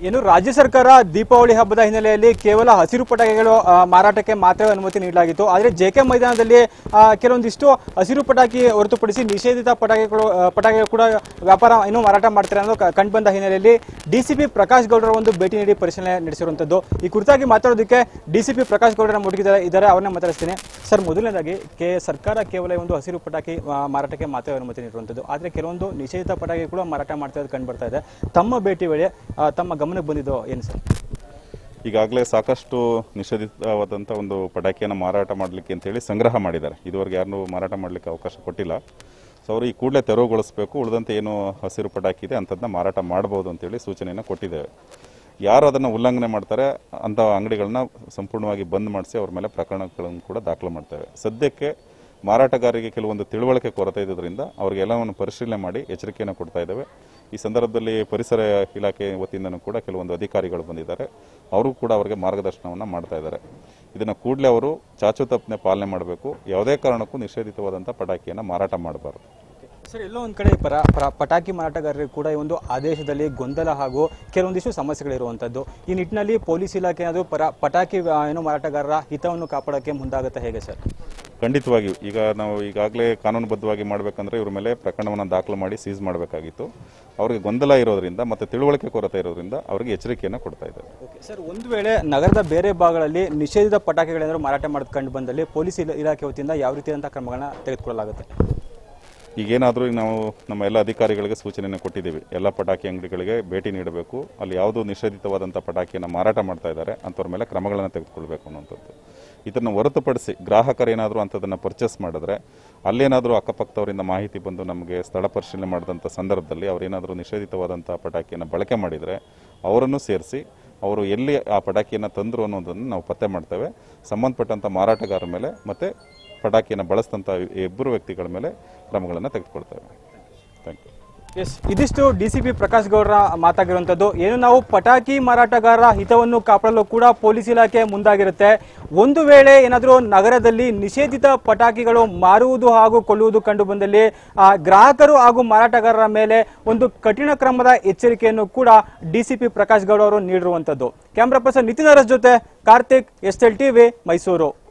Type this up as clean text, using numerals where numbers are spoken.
ಏನು ರಾಜ್ಯ ಸರ್ಕಾರ ದೀಪಾವಳಿ ಹಬ್ಬದ ಹಿನ್ನೆಲೆಯಲ್ಲಿ ಕೇವಲ ಹಸಿರು ಪಟಾಕಿಗಳು ಮಾರಾಟಕ್ಕೆ ಮಾತ್ರವೇ ಅನುಮತಿ ನೀಡಲಾಗಿತ್ತು. ಆದರೆ ಜೆಕೆ ಮೈದಾನದಲ್ಲಿ ಕೆಲವೊಂದಿಷ್ಟು ಹಸಿರು ಪಟಾಕಿ ಹೊರತುಪಡಿಸಿ ನಿಷೇಧಿತ ಪಟಾಕಿಗಳು ಕೂಡ ವ್ಯಾಪಾರ ಇನ್ನೂ ಮಾರಾಟ ಮಾಡ್ತಾರೆ ಅನ್ನೋದು ಕಂಡುಬಂದ ಹಿನ್ನೆಲೆಯಲ್ಲಿ ಡಿಸಿಪಿ ಪ್ರಕಾಶ್ ಗೌಡರ ಒಂದು ಭೇಟಿ ನೀಡಿ ಪರಿಶೀಲನೆ ನಡೆಸಿರುವಂಥದ್ದು. ಈ ಕುರಿತಾಗಿ ಮಾತಾಡೋದಕ್ಕೆ ಡಿಸಿಪಿ ಪ್ರಕಾಶ್ ಗೌಡರ ಇದ್ದಾರೆ, ಅವ್ರನ್ನೇ ಮಾತಾಡಿಸ್ತೀನಿ. ಸರ್, ಮೊದಲನೇದಾಗಿ ಸರ್ಕಾರ ಕೇವಲ ಒಂದು ಹಸಿರು ಪಟಾಕಿ ಮಾರಾಟಕ್ಕೆ ಮಾತ್ರ ಅನುಮತಿ ನೀಡಿರುವಂಥದ್ದು, ಆದರೆ ಕೆಲವೊಂದು ನಿಷೇಧಿತ ಪಟಾಕಿ ಕೂಡ ಮಾರಾಟ ಮಾಡ್ತಾ ಇರೋದು ಕಂಡು ಬರ್ತಾ ಇದೆ. ತಮ್ಮ ಭೇಟಿ ವೇಳೆ ತಮ್ಮ ಗಮನಕ್ಕೆ ಬಂದಿದ್ದು ಏನು ಸರ್? ಈಗಾಗಲೇ ಸಾಕಷ್ಟು ನಿಷೇಧಿತವಾದಂಥ ಒಂದು ಪಟಾಕಿಯನ್ನು ಮಾರಾಟ ಮಾಡಲಿಕ್ಕೆ ಅಂತೇಳಿ ಸಂಗ್ರಹ ಮಾಡಿದ್ದಾರೆ. ಇದುವರೆಗೆ ಯಾರನ್ನೂ ಮಾರಾಟ ಮಾಡಲಿಕ್ಕೆ ಅವಕಾಶ ಕೊಟ್ಟಿಲ್ಲ. ಸೊ ಅವರು ಈ ಕೂಡಲೇ ತೆರವುಗೊಳಿಸಬೇಕು, ಉಳಿದಂತೆ ಏನು ಹಸಿರು ಪಟಾಕಿ ಇದೆ ಅಂಥದ್ದನ್ನ ಮಾರಾಟ ಮಾಡ್ಬೋದು ಅಂತೇಳಿ ಸೂಚನೆಯನ್ನು ಕೊಟ್ಟಿದ್ದೇವೆ. ಯಾರು ಅದನ್ನು ಉಲ್ಲಂಘನೆ ಮಾಡ್ತಾರೆ ಅಂಥ ಅಂಗಡಿಗಳನ್ನ ಸಂಪೂರ್ಣವಾಗಿ ಬಂದ್ ಮಾಡಿಸಿ ಅವ್ರ ಮೇಲೆ ಪ್ರಕರಣಗಳನ್ನು ಕೂಡ ದಾಖಲು ಮಾಡ್ತೇವೆ. ಸದ್ಯಕ್ಕೆ ಮಾರಾಟಗಾರರಿಗೆ ಕೆಲವೊಂದು ತಿಳುವಳಿಕೆ ಕೊರತೆ ಇರೋದ್ರಿಂದ ಅವ್ರಿಗೆ ಎಲ್ಲವನ್ನು ಪರಿಶೀಲನೆ ಮಾಡಿ ಎಚ್ಚರಿಕೆಯನ್ನು ಕೊಡ್ತಾ ಇದ್ದೇವೆ. ಈ ಸಂದರ್ಭದಲ್ಲಿ ಪರಿಸರ ಇಲಾಖೆ ವತಿಯಿಂದನೂ ಕೂಡ ಕೆಲವೊಂದು ಅಧಿಕಾರಿಗಳು ಬಂದಿದ್ದಾರೆ, ಅವರು ಕೂಡ ಅವರಿಗೆ ಮಾರ್ಗದರ್ಶನವನ್ನು ಮಾಡ್ತಾ ಇದ್ದಾರೆ. ಇದನ್ನು ಕೂಡಲೇ ಅವರು ಚಾಚು ತಪ್ಪನೆ ಪಾಲನೆ ಮಾಡಬೇಕು. ಯಾವುದೇ ಕಾರಣಕ್ಕೂ ನಿಷೇಧಿತವಾದಂಥ ಪಟಾಕಿಯನ್ನು ಮಾರಾಟ ಮಾಡಬಾರದು. ಸರ್, ಎಲ್ಲೋ ಒಂದು ಕಡೆ ಪಟಾಕಿ ಮಾರಾಟಗಾರರಿಗೆ ಕೂಡ ಈ ಒಂದು ಆದೇಶದಲ್ಲಿ ಗೊಂದಲ ಹಾಗೂ ಕೆಲವೊಂದಿಷ್ಟು ಸಮಸ್ಯೆಗಳಿರುವಂಥದ್ದು. ಈ ನಿಟ್ಟಿನಲ್ಲಿ ಪೊಲೀಸ್ ಇಲಾಖೆ ಅದು ಪಟಾಕಿ ಮಾರಾಟಗಾರರ ಹಿತವನ್ನು ಕಾಪಾಡೋಕ್ಕೆ ಮುಂದಾಗುತ್ತೆ ಹೇಗೆ ಸರ್? ಖಂಡಿತವಾಗಿಯೂ ಈಗ ನಾವು ಈಗಾಗಲೇ ಕಾನೂನುಬದ್ಧವಾಗಿ ಮಾಡಬೇಕಂದ್ರೆ ಇವ್ರ ಮೇಲೆ ಪ್ರಕರಣವನ್ನು ದಾಖಲು ಮಾಡಿ ಸೀಸ್ ಮಾಡಬೇಕಾಗಿತ್ತು. ಅವರಿಗೆ ಗೊಂದಲ ಇರೋದ್ರಿಂದ ಮತ್ತು ತಿಳುವಳಿಕೆ ಕೊರತೆ ಇರೋದ್ರಿಂದ ಅವರಿಗೆ ಎಚ್ಚರಿಕೆಯನ್ನು ಕೊಡ್ತಾ ಇದ್ದಾರೆ. ಓಕೆ ಸರ್, ಒಂದು ವೇಳೆ ನಗರದ ಬೇರೆ ಭಾಗಗಳಲ್ಲಿ ನಿಷೇಧಿತ ಪಟಾಕಿಗಳೇನಾದರೂ ಮಾರಾಟ ಕಂಡು ಬಂದಲ್ಲಿ ಪೊಲೀಸ್ ಇಲಾಖೆ ವತಿಯಿಂದ ಯಾವ ರೀತಿಯಾದಂಥ ಕ್ರಮಗಳನ್ನ ತೆಗೆದುಕೊಳ್ಳಲಾಗುತ್ತೆ? ಈಗೇನಾದರೂ ನಾವು ನಮ್ಮ ಎಲ್ಲ ಅಧಿಕಾರಿಗಳಿಗೆ ಸೂಚನೆಯನ್ನು ಕೊಟ್ಟಿದ್ದೀವಿ. ಎಲ್ಲ ಪಟಾಕಿ ಅಂಗಡಿಗಳಿಗೆ ಭೇಟಿ ನೀಡಬೇಕು, ಅಲ್ಲಿ ಯಾವುದೋ ನಿಷೇಧಿತವಾದಂಥ ಪಟಾಕಿಯನ್ನು ಮಾರಾಟ ಮಾಡ್ತಾ ಇದ್ದಾರೆ ಅಂಥವ್ರ ಮೇಲೆ ಕ್ರಮಗಳನ್ನು ತೆಗೆದುಕೊಳ್ಬೇಕು ಅನ್ನೋಂಥದ್ದು. ಇದನ್ನು ಹೊರತುಪಡಿಸಿ ಗ್ರಾಹಕರು ಏನಾದರೂ ಅಂಥದ್ದನ್ನು ಪರ್ಚೇಸ್ ಮಾಡಿದ್ರೆ ಅಲ್ಲೇನಾದರೂ ಅಕ್ಕಪಕ್ಕದವರಿಂದ ಮಾಹಿತಿ ಬಂದು ನಮಗೆ ಸ್ಥಳ ಪರಿಶೀಲನೆ ಮಾಡಿದಂಥ ಸಂದರ್ಭದಲ್ಲಿ ಅವರೇನಾದರೂ ನಿಷೇಧಿತವಾದಂಥ ಪಟಾಕಿಯನ್ನು ಬಳಕೆ ಮಾಡಿದರೆ ಅವರನ್ನು ಸೇರಿಸಿ ಅವರು ಎಲ್ಲಿ ಆ ಪಟಾಕಿಯನ್ನು ತಂದರು ಅನ್ನೋದನ್ನು ನಾವು ಪತ್ತೆ ಮಾಡ್ತೇವೆ. ಸಂಬಂಧಪಟ್ಟಂಥ ಮಾರಾಟಗಾರರ ಮೇಲೆ ಮತ್ತು ಪಟಾಕಿಯನ್ನು ಬಳಸಿದಂಥ ಇಬ್ಬರು ವ್ಯಕ್ತಿಗಳ ಮೇಲೆ ಕ್ರಮಗಳನ್ನು ತೆಗೆದುಕೊಳ್ತೇವೆ. Thank you. ಎಸ್, ಇದಿಷ್ಟು ಡಿಸಿಪಿ ಪ್ರಕಾಶ್ ಗೌಡರ ಮಾತಾಗಿರುವಂಥದ್ದು. ಏನು ನಾವು ಪಟಾಕಿ ಮಾರಾಟಗಾರರ ಹಿತವನ್ನು ಕಾಪಾಡಲು ಕೂಡ ಪೊಲೀಸ್ ಇಲಾಖೆ ಮುಂದಾಗಿರುತ್ತೆ. ಒಂದು ವೇಳೆ ಏನಾದರೂ ನಗರದಲ್ಲಿ ನಿಷೇಧಿತ ಪಟಾಕಿಗಳು ಮಾರುವುದು ಹಾಗೂ ಕೊಳ್ಳುವುದು ಕಂಡು ಬಂದಲ್ಲಿ ಗ್ರಾಹಕರು ಹಾಗೂ ಮಾರಾಟಗಾರರ ಮೇಲೆ ಒಂದು ಕಠಿಣ ಕ್ರಮದ ಎಚ್ಚರಿಕೆಯನ್ನು ಕೂಡ ಡಿಸಿಪಿ ಪ್ರಕಾಶ್ ಗೌಡ ಅವರು ನೀಡಿರುವಂಥದ್ದು. ಕ್ಯಾಮ್ರಾ ಪರ್ಸನ್ ನಿತಿನ್ ಅರಸ್ ಜೊತೆ ಕಾರ್ತಿಕ್, SL TV, ಮೈಸೂರು.